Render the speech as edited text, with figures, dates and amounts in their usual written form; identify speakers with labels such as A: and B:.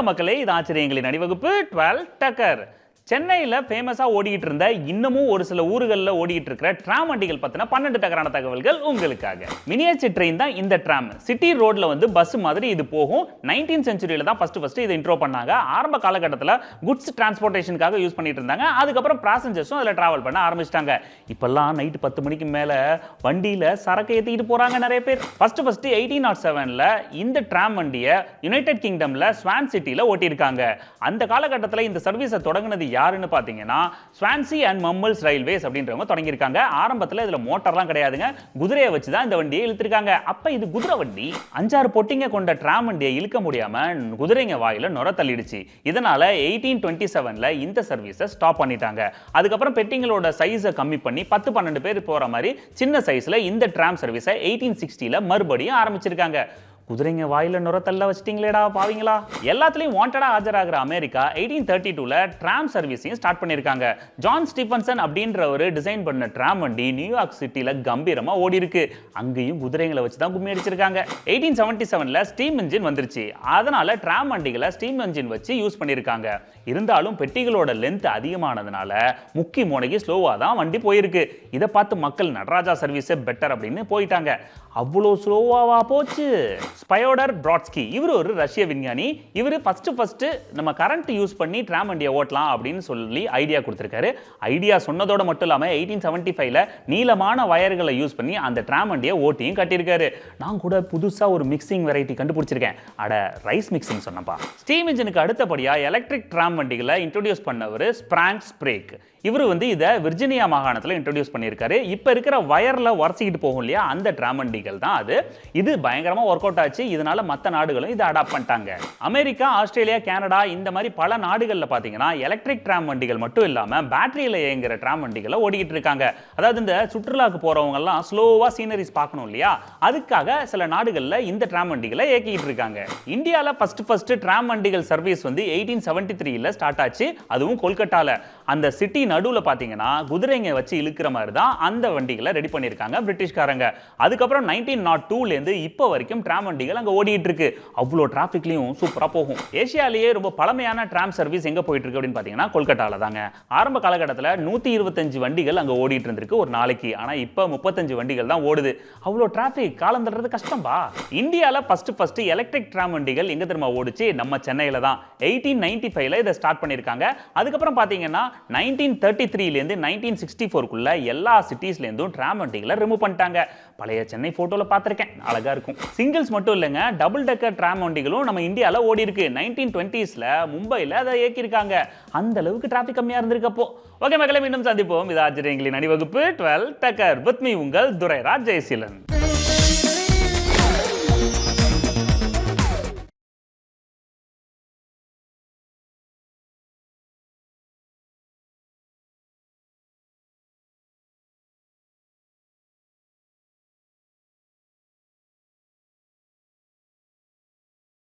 A: மக்களே, இது ஆச்சரியங்களின் அணிவகுப்பு 12 டக்கர். சென்னையில் ஃபேமஸாக ஓடிக்கிட்டு இருந்த இன்னமும் ஒரு சில ஊர்களில் ஓடிக்கிட்டு இருக்கிற ட்ராம் வண்டிகள் பற்றின 12 டக்கரான தகவல்கள் உங்களுக்காக. மினியேச்சர் ட்ரெயின் தான் இந்த ட்ராம். சிட்டி ரோட்ல வந்து பஸ் மாதிரி இது போகும். 19th செஞ்சுரியில் தான் ஃபர்ஸ்ட் இதை இன்ட்ரோ பண்ணாங்க. ஆரம்ப காலகட்டத்தில் குட்ஸ் டிரான்ஸ்போர்ட்டேஷனுக்காக யூஸ் பண்ணிட்டு இருந்தாங்க. அதுக்கப்புறம் பேசஞ்சர்ஸும் அதில் டிராவல் பண்ண ஆரம்பிச்சிட்டாங்க. இப்பெல்லாம் நைட்டு 10 மணிக்கு மேலே வண்டியில் சரக்கு ஏற்றிக்கிட்டு போகிறாங்க நிறைய பேர். ஃபர்ஸ்ட் 1807ல் இந்த ட்ராம் வண்டியை யுனைடெட் கிங்டமில் ஸ்வான் சிட்டியில் ஓட்டியிருக்காங்க. அந்த காலகட்டத்தில் இந்த சர்வீஸை தொடங்கினது யாருன்னு பாத்தீங்கன்னா ஸ்வான்சி அண்ட் மம்மல்ஸ் ரயில்வேஸ் அப்படின்றவங்க தொடங்கியிருக்காங்க. ஆரம்பத்தில் இதுல மோட்டார்லாம் கிடையாதுங்க, குதிரையை வச்சு தான் இந்த வண்டியை இழுத்துருக்காங்க. அப்ப இது குதிரை வண்டி. 5-6 பொட்டிங்க கொண்ட ட்ராம் வண்டியை இழுக்க முடியாம குதிரைங்க வாயில நுர தள்ளிடுச்சு. இதனால 1827ல இந்த சர்வீஸை ஸ்டாப் பண்ணிட்டாங்க. அதுக்கப்புறம் பெட்டிங்களோட சைஸை கம்மி பண்ணி 10-12 பேர் போற மாதிரி சின்ன சைஸ்ல இந்த ட்ராம் சர்வீஸை 1860ல மறுபடியும் ஆரம்பிச்சிருக்காங்க. குதிரைங்க வாயில நுரத்தல்ல வச்சிட்டீங்களேடா பாவீங்களா. எல்லாத்துலயும் வாண்டடா ஆஜராகிற அமெரிக்கா 1832ல ட்ராம் சர்வீஸையும் ஸ்டார்ட் பண்ணிருக்காங்க. ஜான் ஸ்டீஃபன்சன் அப்படின்றவர் டிசைன் பண்ண ட்ராம் வண்டி நியூயார்க் சிட்டில கம்பீரமா ஓடி இருக்கு. அங்கேயும் குதிரைங்களை வச்சு தான் கும்மி அடிச்சிருக்காங்க. 1877ல ஸ்டீம் இன்ஜின் வந்துருச்சு. அதனால ட்ராம் வண்டிகளை ஸ்டீம் இன்ஜின் வச்சு யூஸ் பண்ணிருக்காங்க. இருந்தாலும் பெட்டிகளோட லென்த் அதிகமானதுனால முக்கி முனைக்கு ஸ்லோவா தான் வண்டி போயிருக்கு. இதை பார்த்து மக்கள் நடராஜா சர்வீஸ் பெட்டர் அப்படின்னு போயிட்டாங்க. அவ்வளோ ஸ்லோவாவா போச்சு. ஸ்பயோடர் பிராட்ஸ்கி இவர் ஒரு ரஷ்ய விஞ்ஞானி. இவர் ஃபர்ஸ்ட் நம்ம கரண்ட் யூஸ் பண்ணி ட்ராம் வண்டியை ஓட்டலாம் அப்படின்னு சொல்லி ஐடியா கொடுத்துருக்காரு. ஐடியா சொன்னதோட மட்டும் இல்லாமல் 1875ல நீளமான வயர்களை யூஸ் பண்ணி அந்த ட்ராம் வண்டியை ஓட்டியும் கட்டியிருக்காரு. நான் கூட புதுசாக ஒரு மிக்சிங் வெரைட்டி கண்டுபிடிச்சிருக்கேன். அட, ரைஸ் மிக்சிங் சொன்னப்பா. ஸ்டீம் இன்ஜினுக்கு அடுத்தபடியாக எலக்ட்ரிக் ட்ராம் வண்டிகளை இன்ட்ரோடியூஸ் பண்ணவர் ஸ்பிராங்க் ஸ்ப்ரேக். இவர் வந்து இதை விர்ஜினியா மாகாணத்தில் இன்ட்ரோடியூஸ் பண்ணியிருக்காரு. இப்போ இருக்கிற வயரில் வரிசைக்கிட்டு போகும் இல்லையா, அந்த ட்ராம் வண்டிகள் தான் அது. இது பயங்கரமாக ஒர்க் அவுட் ஆச்சு. இதனால மற்ற நாடுகளும் இதை அடாப்ட் பண்ணிட்டாங்க. அமெரிக்கா, ஆஸ்திரேலியா, கனடா இந்த மாதிரி பல நாடுகளில் பார்த்தீங்கன்னா எலக்ட்ரிக் ட்ராம் வண்டிகள் மட்டும் இல்லாமல் பேட்டரியில் இயங்குற ட்ராம் வண்டிகளை ஓடிக்கிட்டு இருக்காங்க. அதாவது இந்த சுற்றுலாக்கு போகிறவங்க எல்லாம் ஸ்லோவாக சீனரிஸ் பார்க்கணும் இல்லையா, அதுக்காக சில நாடுகளில் இந்த ட்ராம் வண்டிகளை இயக்கிட்டு இருக்காங்க. இந்தியாவில் ஃபர்ஸ்ட் ட்ராம் வண்டிகள் சர்வீஸ் வந்து 1873ல ஸ்டார்ட் ஆச்சு. அதுவும் கொல்கட்டாவில். அந்த சிட்டி நடுவில் பார்த்தீங்கன்னா குதிரைங்க வச்சு இழுக்கிற மாதிரி தான் அந்த வண்டிகளை ரெடி பண்ணியிருக்காங்க பிரிட்டிஷ்காரங்க. அதுக்கப்புறம் 1902லேருந்து இப்போ வரைக்கும் ட்ராம் வண்டிகள் அங்கே ஓடிட்டு இருக்கு. அவ்வளோ டிராஃபிக்லையும் சூப்பராக போகும். ஏசியாலேயே ரொம்ப பழமையான ட்ராம் சர்வீஸ் எங்கே போயிட்டு இருக்கு அப்படின்னு பார்த்தீங்கன்னா கொல்கட்டாவில் தாங்க. ஆரம்ப காலகட்டத்தில் 125 வண்டிகள் அங்கே ஓடிட்டு இருந்திருக்கு ஒரு நாளைக்கு. ஆனால் இப்போ 35 வண்டிகள் தான் ஓடுது. அவ்வளோ டிராஃபிக் காலம் தள்ளுறது கஷ்டம்பா. இந்தியாவில் ஃபர்ஸ்ட் எலக்ட்ரிக் ட்ராம் வண்டிகள் எங்கே தெரியுமா ஓடிச்சு? நம்ம சென்னையில் தான். 1895ல இதை ஸ்டார்ட் பண்ணியிருக்காங்க. அதுக்கப்புறம் பார்த்தீங்கன்னா 1933லேருந்து 1964க்குள்ள எல்லா சிட்டிஸ்லேருந்தும் ட்ராம் வண்டிகளை ரிமூவ் பண்ணிட்டாங்க. பழைய சென்னை போட்டோவில் பார்த்துருக்கேன், அழகா இருக்கும். சிங்கிள்ஸ் மட்டும் இல்லைங்க, டபுள் டக்கர் ட்ராம் வண்டிகளும் நம்ம இந்தியாவில் ஓடி இருக்கு. 1920ஸ்ல மும்பையில் அதை இயக்கியிருக்காங்க. அந்த அளவுக்கு டிராஃபிக் கம்மியாக இருந்திருக்கப்போ. ஓகே மக்களை, மீண்டும் சந்திப்போம். இது ஆச்சரியங்களின் அணிவகுப்பு 12 டக்கர். வித் மீ உங்கள் துரைராஜ் ஜெயசீலன்.